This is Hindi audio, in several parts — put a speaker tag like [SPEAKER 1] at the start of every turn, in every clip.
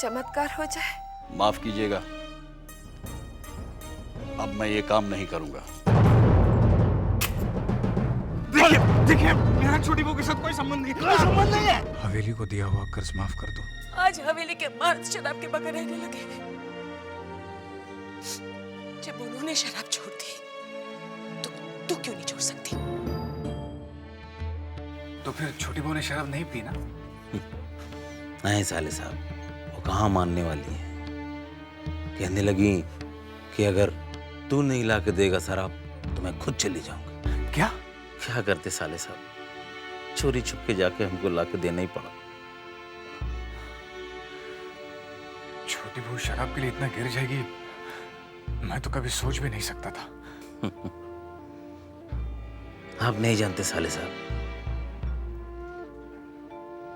[SPEAKER 1] चमत्कार हो जाए।
[SPEAKER 2] माफ कीजिएगा, अब मैं ये काम नहीं करूंगा।
[SPEAKER 3] देखिए देखिए, मेरा छोटी बहू के साथ कोई संबंध नहीं, कोई संबंध नहीं है।
[SPEAKER 4] हवेली को दिया हुआ कर्ज माफ कर दो।
[SPEAKER 1] आज हवेली के मर्द शराब के बगैर रहने लगे। जब उन्होंने शराब छोड़ दी तो तू क्यों नहीं छोड़ सकती?
[SPEAKER 4] तो फिर छोटी बहू ने शराब नहीं पी ना?
[SPEAKER 5] नहीं साले साहब, वो कहाँ मानने वाली है। कहने लगी कि अगर तू नहीं ला के देगा शराब तो मैं खुद चली जाऊंगा।
[SPEAKER 4] क्या
[SPEAKER 5] क्या करते साले साहब, चोरी छुप के जाके हमको ला के देना ही पड़ा।
[SPEAKER 4] छोटी बहू शराब के लिए इतना गिर जाएगी, मैं तो कभी सोच भी नहीं सकता था।
[SPEAKER 5] आप नहीं जानते साले साहब,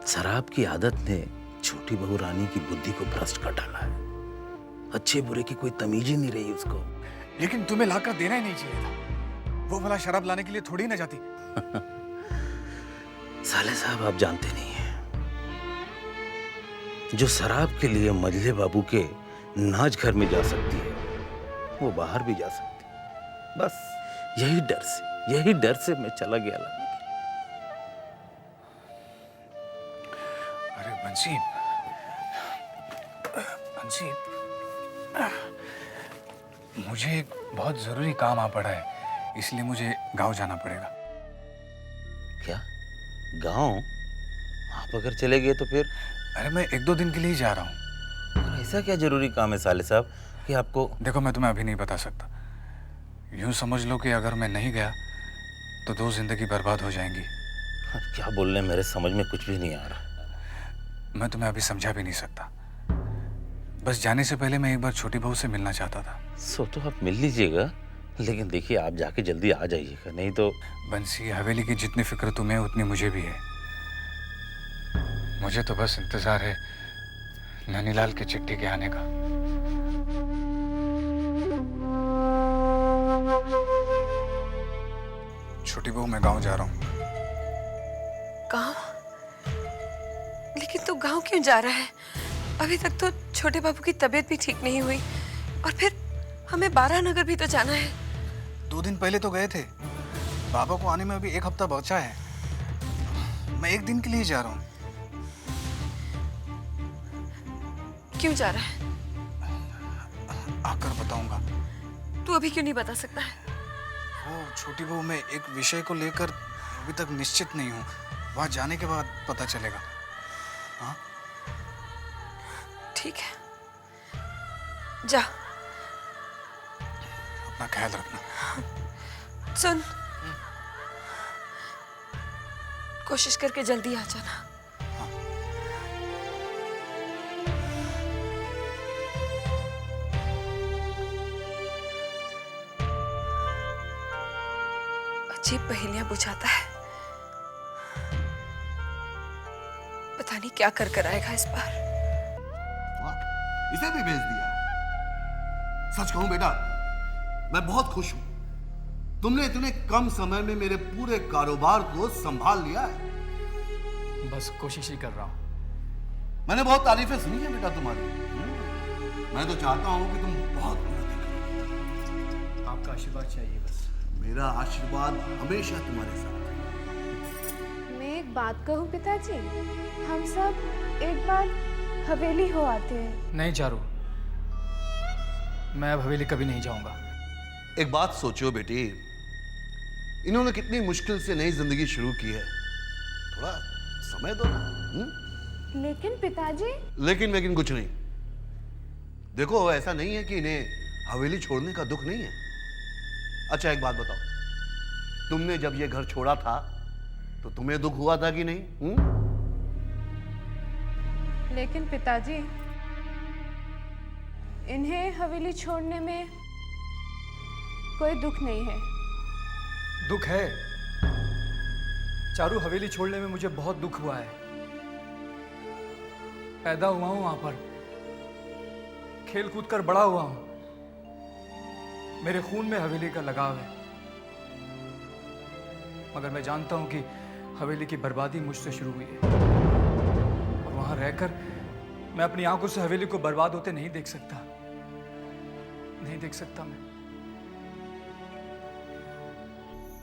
[SPEAKER 5] शराब की आदत ने छोटी बहू रानी की बुद्धि को भ्रष्ट कर डाला है। अच्छे बुरे की कोई तमीज ही नहीं रही उसको।
[SPEAKER 4] लेकिन तुम्हें लाकर देना ही नहीं चाहिए था। वो भला शराब लाने के लिए थोड़ी ना जाती।
[SPEAKER 5] साले साहब, आप जानते नहीं हैं, जो शराब के लिए मजले बाबू के नाच घर में जा सकती है वो बाहर भी जा सकती है। बस यही डर से मैं चला गया लाने के लिए।
[SPEAKER 4] अरे बंसी, मुझे एक बहुत जरूरी काम आ पड़ा है, इसलिए मुझे गांव जाना पड़ेगा।
[SPEAKER 5] क्या गांव? आप अगर चले गए तो फिर?
[SPEAKER 4] अरे मैं 1-2 दिन के लिए ही जा रहा हूँ।
[SPEAKER 5] और ऐसा क्या जरूरी काम है साले साहब कि आपको?
[SPEAKER 4] देखो, मैं तुम्हें अभी नहीं बता सकता। यूं समझ लो कि अगर मैं नहीं गया तो 2 जिंदगी बर्बाद हो जाएंगी।
[SPEAKER 5] आप क्या बोल रहे हैं, मेरे समझ में कुछ भी नहीं आ रहा।
[SPEAKER 4] मैं तुम्हें अभी समझा भी नहीं सकता। बस जाने से पहले मैं एक बार छोटी बहू से मिलना चाहता था।
[SPEAKER 5] सो तो आप मिल लीजिएगा, लेकिन देखिए आप जाके जल्दी आ जाइएगा, नहीं तो।
[SPEAKER 4] बंसी, हवेली की जितनी फिक्र तुम्हें उतनी मुझे भी है। मुझे तो बस इंतजार है नैनीलाल के चिट्ठी के आने का। छोटी बहू, मैं गांव जा रहा हूँ।
[SPEAKER 1] गांव? लेकिन तू गांव क्यों जा रहा है? अभी तक तो छोटे बाबू की तबीयत भी ठीक नहीं हुई, और फिर हमें बारानगर भी तो जाना है।
[SPEAKER 4] 2 दिन पहले तो गए थे। बाबा को आने में अभी 1 हफ्ता बचा है। मैं 1 दिन के लिए जा रहा हूँ।
[SPEAKER 1] क्यों जा रहा है?
[SPEAKER 4] आकर बताऊंगा।
[SPEAKER 1] तू अभी क्यों नहीं बता सकता है?
[SPEAKER 4] वो छोटी बहू, मैं एक विषय को लेकर अभी तक निश्चित नहीं हूँ। वहां जाने के बाद पता चलेगा। हाँ?
[SPEAKER 1] ठीक है, जा।
[SPEAKER 4] अपना ख्याल रखना।
[SPEAKER 1] सुन, कोशिश करके जल्दी आ जाना। अजीब पहेलियां बुझाता है, पता नहीं क्या कर आएगा इस बार।
[SPEAKER 6] इसे भी भेज दिया। सच कहूं बेटा, मैं बहुत खुश हूं। तुमने इतने कम समय में मेरे पूरे कारोबार को संभाल लिया है।
[SPEAKER 3] बस कोशिश ही कर रहा हूँ।
[SPEAKER 6] मैंने बहुत तारीफें सुनी है बेटा तुम्हारी। मैं तो चाहता हूं कि तुम बहुत उन्नति करो।
[SPEAKER 3] आपका आशीर्वाद चाहिए बस।
[SPEAKER 6] मेरा आशीर्वाद हमेशा तुम्हारे साथ है।
[SPEAKER 7] मैं एक बात कहूं पिताजी, हम सब एक बार हवेली हो आते हैं।
[SPEAKER 3] नहीं चारू, मैं अब हवेली कभी नहीं जाऊंगा।
[SPEAKER 6] एक बात सोचो बेटी, इन्होंने कितनी मुश्किल से नई जिंदगी शुरू की है। थोड़ा समय दो ना।
[SPEAKER 7] लेकिन पिताजी।
[SPEAKER 6] लेकिन कुछ नहीं। देखो, ऐसा नहीं है कि इन्हें हवेली छोड़ने का दुख नहीं है। अच्छा, एक बात बताओ, तुमने जब ये घर छोड़ा था तो तुम्हें दुख हुआ था कि नहीं?
[SPEAKER 7] लेकिन पिताजी, इन्हें हवेली छोड़ने में कोई दुख नहीं है।
[SPEAKER 3] दुख है चारू, हवेली छोड़ने में मुझे बहुत दुख हुआ है। पैदा हुआ हूं वहां पर, खेल कूद कर बड़ा हुआ हूं। मेरे खून में हवेली का लगाव है, मगर मैं जानता हूं कि हवेली की बर्बादी मुझसे शुरू हुई है, और वहां रहकर मैं अपनी आंखों से हवेली को बर्बाद होते नहीं देख सकता, नहीं देख सकता मैं।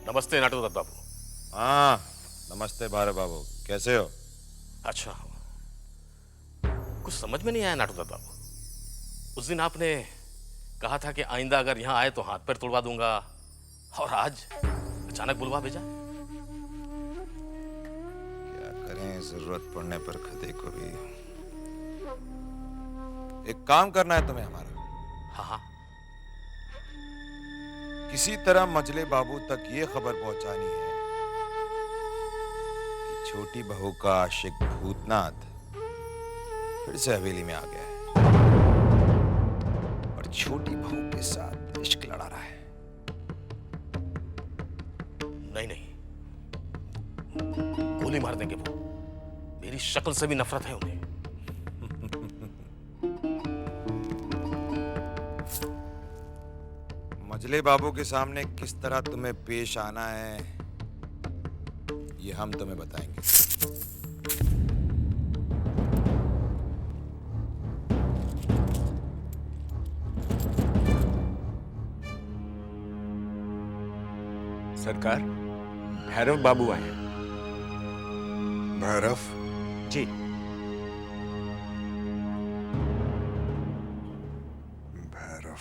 [SPEAKER 8] नमस्ते नाटू दत्त बाबू।
[SPEAKER 9] हाँ नमस्ते भार्गव बाबू, कैसे हो?
[SPEAKER 8] अच्छा, कुछ समझ में नहीं आया नाटू दत्त बाबू। उस दिन आपने कहा था कि आइंदा अगर यहाँ आए तो हाथ पैर तोड़वा दूंगा, और आज अचानक बुलवा भेजा।
[SPEAKER 9] क्या करें, जरूरत पड़ने पर खदे को भी। एक काम करना है तुम्हें हमारा।
[SPEAKER 8] हाँ हाँ।
[SPEAKER 9] किसी तरह मजले बाबू तक ये खबर पहुंचानी है कि छोटी बहू का आशिक भूतनाथ फिर से हवेली में आ गया है और छोटी बहू के साथ इश्क लड़ा रहा है।
[SPEAKER 8] नहीं नहीं, गोली मार देंगे वो। मेरी शक्ल से भी नफरत है उन्हें।
[SPEAKER 9] मजले बाबू के सामने किस तरह तुम्हें पेश आना है ये हम तुम्हें बताएंगे।
[SPEAKER 10] सरकार, भैरव बाबू आए हैं।
[SPEAKER 9] भैरव
[SPEAKER 10] जी।
[SPEAKER 9] भैरव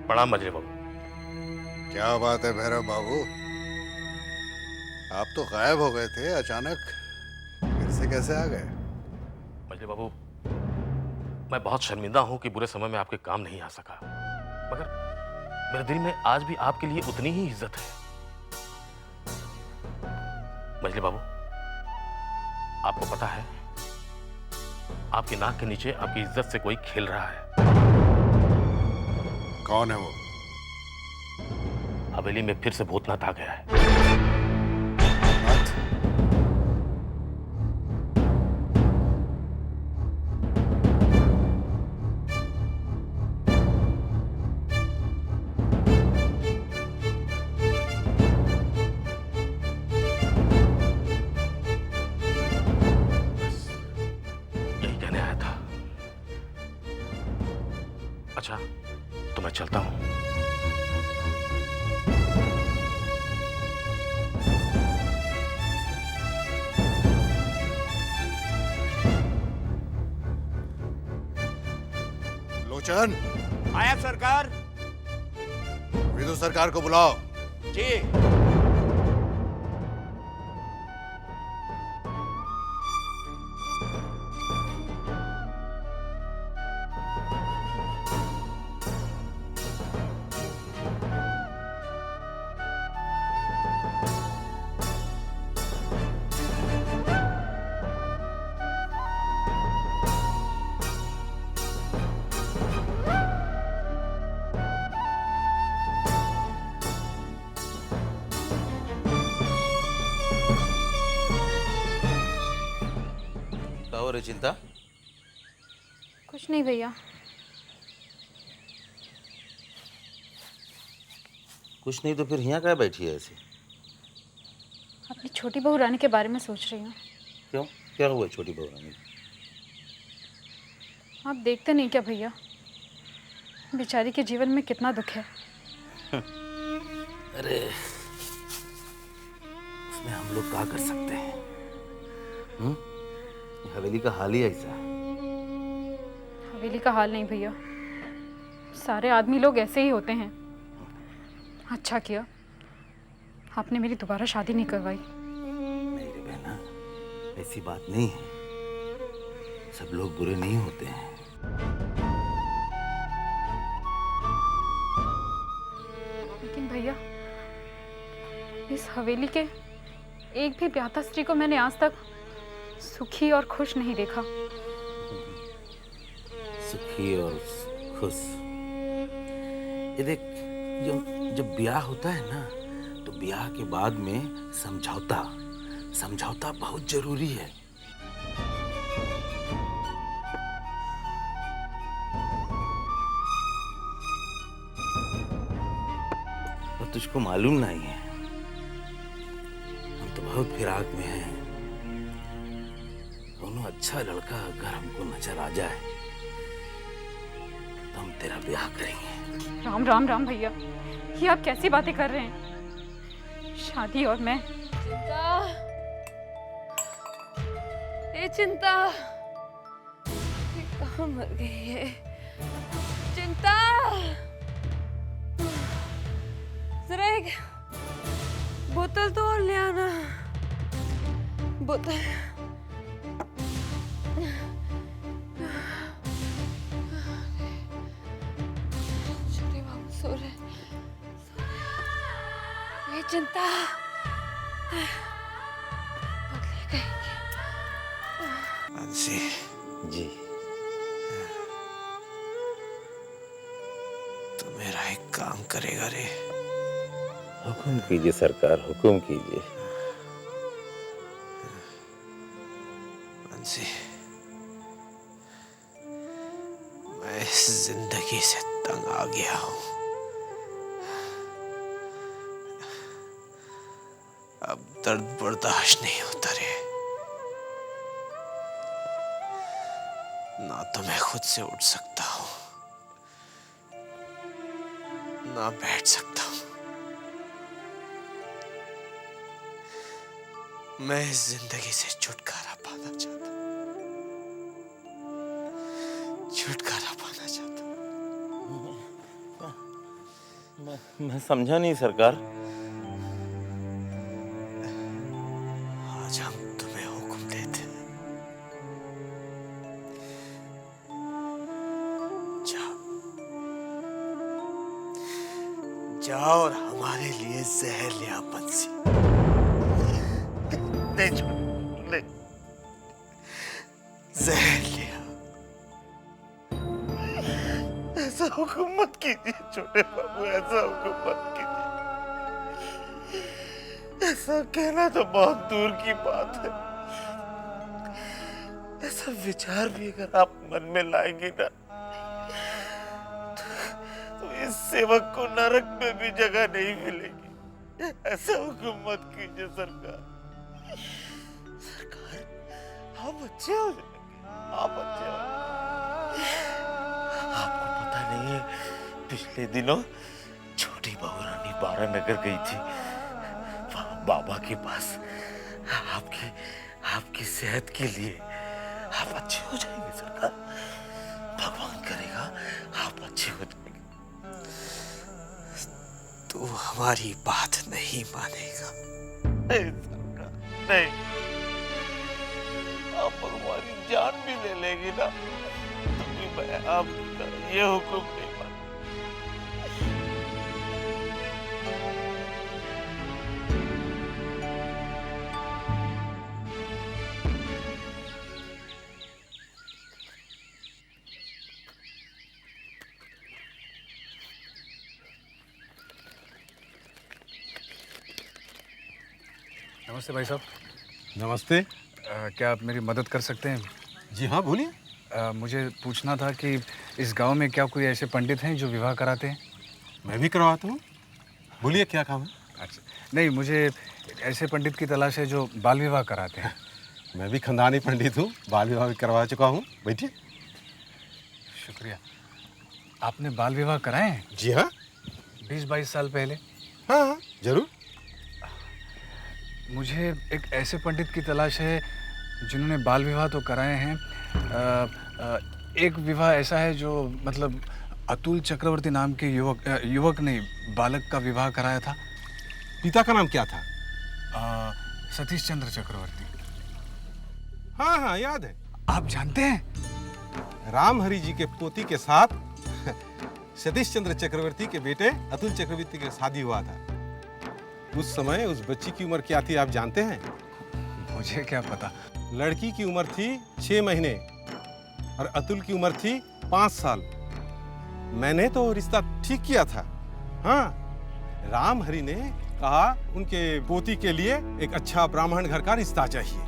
[SPEAKER 8] प्रणाम मजले बाबू।
[SPEAKER 6] क्या बात है भैरव बाबू, आप तो गायब हो गए थे, अचानक फिर से कैसे आ गए?
[SPEAKER 8] मजले बाबू, मैं बहुत शर्मिंदा हूं कि बुरे समय में आपके काम नहीं आ सका, मगर मेरे दिल में आज भी आपके लिए उतनी ही इज्जत है। मजले बाबू, आपको पता है आपकी नाक के नीचे आपकी इज्जत से कोई खेल रहा है।
[SPEAKER 6] कौन है वो?
[SPEAKER 8] हवेली में फिर से भूतनाथ आ गया है। यही कहने आया था। अच्छा, तो मैं चलता हूं।
[SPEAKER 6] लोचन,
[SPEAKER 10] आया सरकार।
[SPEAKER 6] विदु सरकार को बुलाओ।
[SPEAKER 10] जी।
[SPEAKER 5] क्या हो रही चिंता?
[SPEAKER 7] कुछ नहीं भैया।
[SPEAKER 5] कुछ नहीं तो फिर यहाँ क्या बैठी है ऐसे?
[SPEAKER 7] अपनी छोटी बहू रानी के बारे में सोच रही हूँ।
[SPEAKER 5] क्यों, क्या हुआ छोटी बहू रानी?
[SPEAKER 7] आप देखते नहीं क्या भैया, बेचारी के जीवन में कितना दुख है।
[SPEAKER 5] अरे उसमें हम लोग क्या कर सकते हैं? हवेली का हाल ही ऐसा है।
[SPEAKER 7] हवेली का हाल नहीं भैया, सारे आदमी लोग ऐसे ही होते हैं। अच्छा किया आपने मेरी दोबारा शादी नहीं करवाई।
[SPEAKER 5] नहीं रे बहना, ऐसी बात नहीं है। सब लोग बुरे नहीं होते हैं।
[SPEAKER 7] लेकिन भैया, इस हवेली के एक भी ब्याहता स्त्री को मैंने आज तक सुखी और खुश नहीं देखा।
[SPEAKER 5] सुखी और खुश? ये देख, जब ब्याह होता है ना, तो ब्याह के बाद में समझौता बहुत जरूरी है। और तुझको मालूम नहीं है, हम तो बहुत फिराक में हैं। दोनों अच्छा लड़का अगर हमको नजर आ जाए तो हम तेरा ब्याह करेंगे।
[SPEAKER 7] राम राम राम भैया, ये आप कैसी बातें कर रहे हैं? शादी और मैं।
[SPEAKER 1] चिंता, ए चिंता, ये कहाँ मर गई है? चिंता, जरा एक बोतल तो और ले आना। बोतल। छोटे बाबू सो रहे। ये चिंता
[SPEAKER 9] मानसी
[SPEAKER 5] जी।
[SPEAKER 9] तू मेरा एक काम करेगा रे?
[SPEAKER 5] हुक्म कीजिए सरकार, हुक्म कीजिए।
[SPEAKER 9] मानसी, मैं इस जिंदगी से तंग आ गया हूं। अब दर्द बर्दाश्त नहीं होता रे। ना तो मैं खुद से उठ सकता हूं, ना बैठ सकता हूं। मैं इस जिंदगी से छुटकारा पाना चाहता हूं, छुटकारा पाना चाहता हूं।
[SPEAKER 5] मैं समझा नहीं सरकार।
[SPEAKER 9] आज हम तुम्हें हुक्म देते हैं, जाओ जाओ और हमारे लिए जहर ले आ बंसी। नहीं छोड़, नहीं, जहर ले आ। ऐसा हुक्म मत कीजिए छोटे बाबू, ऐसा हुक्म मत कीजिए। ऐसा कहना तो बहुत दूर की बात है। ऐसा विचार भी अगर आप मन में लाएंगे ना तो इस सेवक को नरक में भी जगह नहीं मिलेगी। ऐसा हुक्म मत कीजिए सरकार। सरकार, आप अच्छे हो जाएंगे, आप अच्छे हो जाएंगे। आपको पता नहीं है, पिछले दिनों छोटी बहू रानी बारा नगर गई थी बाबा के पास आपकी सेहत के लिए। आप अच्छे हो जाएंगे सरकार, भगवान करेगा आप अच्छे हो जाएंगे। तू हमारी बात नहीं मानेगा। नहीं सरकार, नहीं। आप हमारी जान भी ले लेगी ना तो भी मैं आपका ये हुक्म नहीं मानूंगा।
[SPEAKER 4] नमस्ते भाई साहब।
[SPEAKER 10] नमस्ते।
[SPEAKER 4] क्या आप मेरी मदद कर सकते हैं?
[SPEAKER 10] जी हाँ, बोलिए।
[SPEAKER 4] मुझे पूछना था कि इस गांव में क्या कोई ऐसे पंडित हैं जो विवाह कराते हैं?
[SPEAKER 10] मैं भी करवाता हूँ, बोलिए क्या काम है?
[SPEAKER 4] अच्छा, नहीं, मुझे ऐसे पंडित की तलाश है जो बाल विवाह कराते हैं।
[SPEAKER 10] मैं भी खानदानी पंडित हूँ, बाल विवाह भी करवा चुका हूँ। बैठिए।
[SPEAKER 4] शुक्रिया। आपने बाल विवाह कराए हैं?
[SPEAKER 10] जी हाँ।
[SPEAKER 4] 20-22 साल पहले?
[SPEAKER 10] हाँ हाँ, जरूर।
[SPEAKER 4] मुझे एक ऐसे पंडित की तलाश है जिन्होंने बाल विवाह तो कराए हैं। एक विवाह ऐसा है जो मतलब अतुल चक्रवर्ती नाम के युवक ने बालक का विवाह कराया था।
[SPEAKER 10] पिता का नाम क्या था?
[SPEAKER 4] सतीश चंद्र चक्रवर्ती।
[SPEAKER 10] हाँ हाँ, याद है।
[SPEAKER 4] आप जानते हैं?
[SPEAKER 10] राम हरि जी के पोती के साथ सतीश चंद्र चक्रवर्ती के बेटे अतुल चक्रवर्ती की शादी हुआ था। उस समय उस बच्ची की उम्र क्या थी आप जानते हैं?
[SPEAKER 4] मुझे क्या पता।
[SPEAKER 10] लड़की की उम्र थी 6 महीने और अतुल की उम्र थी 5 साल। मैंने तो रिश्ता ठीक किया था। हाँ, राम हरि ने कहा उनके पोती के लिए एक अच्छा ब्राह्मण घर का रिश्ता चाहिए।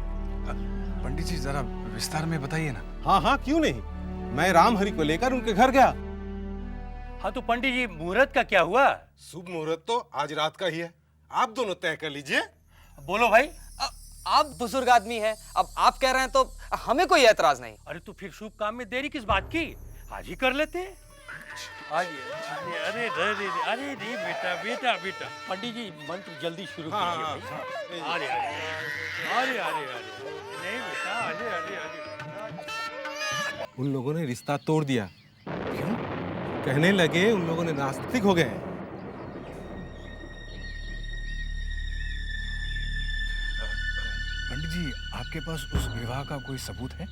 [SPEAKER 4] पंडित जी, जरा विस्तार में बताइए ना।
[SPEAKER 10] हाँ हाँ, क्यों नहीं। मैं राम हरि को लेकर उनके घर गया।
[SPEAKER 11] हाँ तो पंडित जी, मुहूर्त का क्या हुआ?
[SPEAKER 10] शुभ मुहूर्त तो आज रात का ही है, आप दोनों तय कर लीजिए।
[SPEAKER 11] बोलो भाई।
[SPEAKER 12] आप बुजुर्ग आदमी हैं, अब आप कह रहे हैं तो हमें कोई एतराज नहीं।
[SPEAKER 11] अरे तो फिर शुभ काम में देरी किस बात की? आज ही कर लेते हैं। आज अरे अरे अरे अरे नहीं बेटा बेटा बेटा, पंडित जी मंत्र जल्दी शुरू कीजिए। अरे अरे अरे अरे अरे नहीं बेटा, अरे अरे अरे।
[SPEAKER 10] उन लोगों ने रिश्ता तोड़ दिया। क्यों? कहने लगे उन लोगों ने नास्तिक हो गए।
[SPEAKER 4] पंडित जी, आपके पास उस विवाह का कोई सबूत है?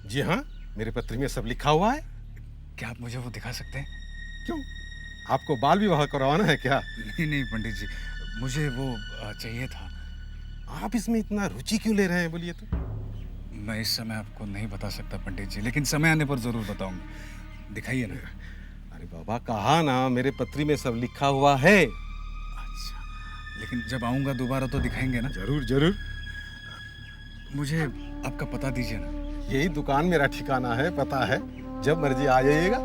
[SPEAKER 10] जी हाँ, मेरे पत्र में सब लिखा हुआ है।
[SPEAKER 4] क्या आप मुझे वो दिखा सकते हैं?
[SPEAKER 10] क्यों? आपको बाल विवाह करवाना है क्या?
[SPEAKER 4] नहीं नहीं पंडित जी, मुझे वो चाहिए था।
[SPEAKER 10] आप इसमें इतना रुचि क्यों ले रहे हैं, बोलिए तो?
[SPEAKER 4] मैं इस समय आपको नहीं बता सकता पंडित जी, लेकिन समय आने पर जरूर बताऊंगा। दिखाइए ना।
[SPEAKER 10] अरे बाबा, कहा ना मेरे पत्री में सब लिखा हुआ है।
[SPEAKER 4] अच्छा, लेकिन जब आऊंगा दोबारा तो दिखाएंगे ना?
[SPEAKER 10] जरूर जरूर।
[SPEAKER 4] मुझे आपका पता दीजिए ना।
[SPEAKER 10] यही दुकान मेरा ठिकाना है, पता है, जब मर्जी आ जाइएगा।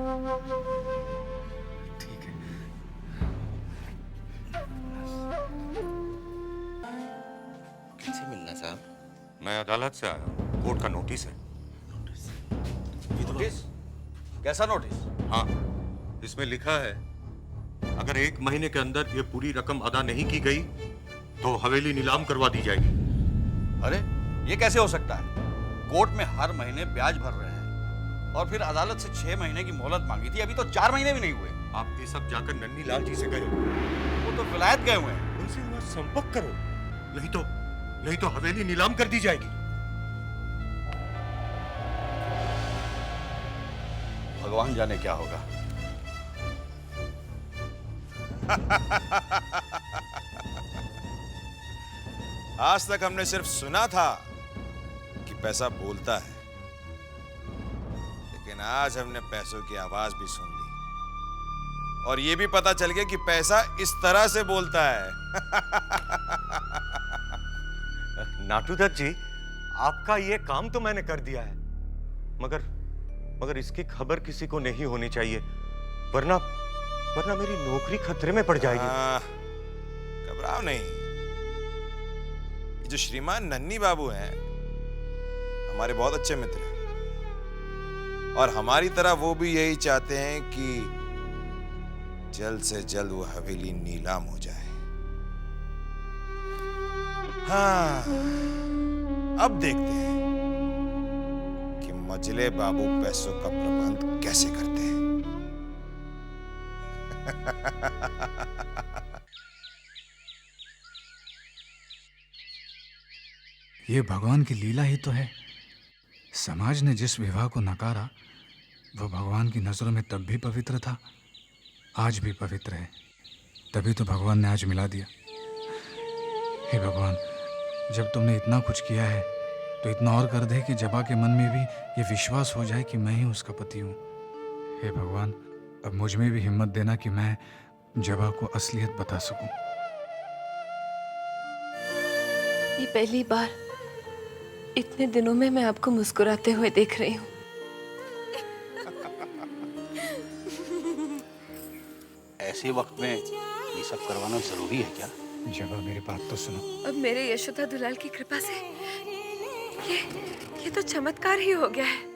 [SPEAKER 4] ठीक है।
[SPEAKER 9] किनसे मिलना साहब? मैं अदालत से आया हूँ, कोर्ट का नोटिस है।
[SPEAKER 2] नोटिस? कैसा नोटिस?
[SPEAKER 9] हाँ, इसमें लिखा है अगर 1 महीने के अंदर ये पूरी रकम अदा नहीं की गई तो हवेली नीलाम करवा दी जाएगी।
[SPEAKER 2] अरे ये कैसे हो सकता है? कोर्ट में हर महीने ब्याज भर रहे हैं और फिर अदालत से 6 महीने की मोहलत मांगी थी, अभी तो 4 महीने भी नहीं हुए।
[SPEAKER 9] आप ये सब जाकर नन्नी लाल जी से कहो।
[SPEAKER 2] वो तो विलायत गए हुए हैं।
[SPEAKER 9] उनसे वहाँ संपर्क करो, नहीं तो हवेली नीलाम कर दी जाएगी।
[SPEAKER 2] भगवान जाने क्या होगा।
[SPEAKER 13] आज तक हमने सिर्फ सुना था कि पैसा बोलता है, लेकिन आज हमने पैसों की आवाज भी सुन ली और ये भी पता चल गया कि पैसा इस तरह से बोलता है।
[SPEAKER 9] नाटू दत्त जी, आपका ये काम तो मैंने कर दिया है, मगर इसकी खबर किसी को नहीं होनी चाहिए, वरना मेरी नौकरी खतरे में पड़ जाएगी।
[SPEAKER 13] घबराओ नहीं, ये जो श्रीमान नन्नी बाबू हैं हमारे बहुत अच्छे मित्र हैं और हमारी तरह वो भी यही चाहते हैं कि जल्द से जल्द वो हवेली नीलाम हो जाए। हाँ, अब देखते हैं कि मजले बाबू पैसों का प्रबंध कैसे करते हैं।
[SPEAKER 4] ये भगवान की लीला ही तो है। समाज ने जिस विवाह को नकारा वो भगवान की नजरों में तब भी पवित्र था, आज भी पवित्र है। तभी तो भगवान ने आज मिला दिया। हे भगवान, जब तुमने इतना कुछ किया है तो इतना और कर दे कि जबा के मन में भी ये विश्वास हो जाए कि मैं ही उसका पति हूँ। हे भगवान, अब मुझ में भी हिम्मत देना कि मैं जबा को असलियत बता सकूं।
[SPEAKER 1] ये पहली बार इतने दिनों में मैं आपको मुस्कुराते हुए देख रही हूँ।
[SPEAKER 2] ऐसे वक्त में ये सब करवाना जरूरी है क्या?
[SPEAKER 4] जबा, मेरी बात तो सुनो।
[SPEAKER 1] अब मेरे यशोदा दुलाल की कृपा से ये तो चमत्कार ही हो गया है।